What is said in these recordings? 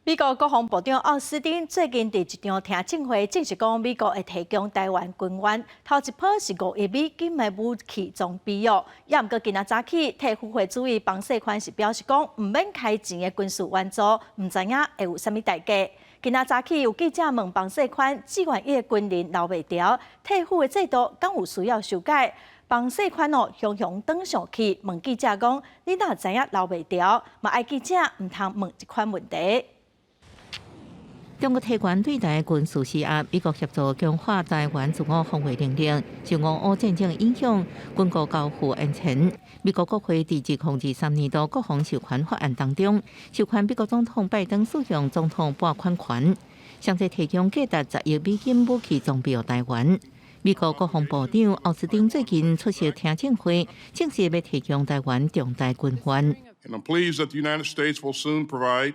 美国国防部长奥斯汀最近伫一场听证会证实讲，美国会提供台湾军援，头一波是5亿美金的武器装备哦。也毋过今仔早起，替副会主委房世宽是表示讲，毋免开钱的军事援助，毋知影会有啥物代价。今仔早起有记者问房世宽，志愿役的军人留袂掉，替副的制度敢有需要修改？房世宽雄雄登上去，问记者讲：你若知影留袂掉，嘛爱记者毋通问一款问题。中国提关对台军事施压，美国协助强化台湾自我防卫能力，受俄乌战争影响，军购交付延前。美国国会伫2023年度国防授权法案当中，授权美国总统拜登使用总统拨款权，相继提供价值10亿美金武器装备予台湾。美国国防部长奥斯汀最近出席听证会，证实要提供台湾重大军援。And I'm pleased that the United States will soon provide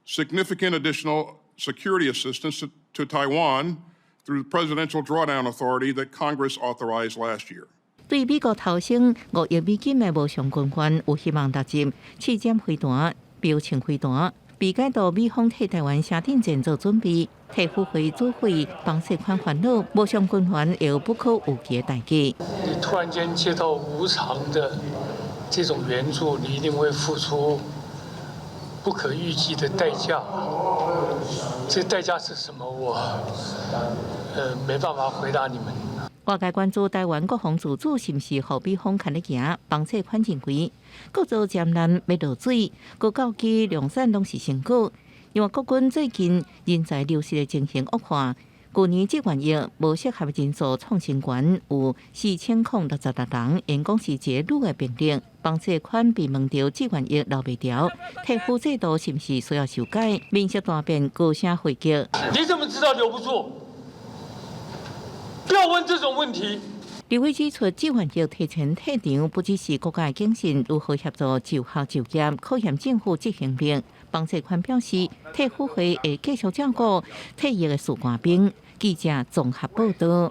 significant additional security assistance to Taiwan through the presidential drawdown authority that Congress authorized last year. 对美国投升5亿美金的无上军援有希望达成，刺针飞弹、标称飞弹被解到美方替台湾下定前做准备，替副会主委房世宽烦恼无上军援有不可预期的代价。你突然间接到无偿的这种援助，你一定会付出不可预计的代价。这代价是什么？我没办法回答你们。外界关注台湾国防自主是毋是互美方牵咧行？房世宽认为，各州战难要落水，各校机量产拢是成果。因为国军最近人才流失的情形恶化，去年志愿役无适合人数创新高，有4066人，因讲是一个女的病例。房世宽被问到志愿役留袂掉，替副制度是毋是需要修改？面色大变，高声回击：你怎么知道留不住？不要问这种问题。李伟指出，志愿役提前退场，不只是国家的精神，如何协助就校就业，考验政府执行力。房世宽表示，替副会会继续照顾退役的士官兵。记者综合报道。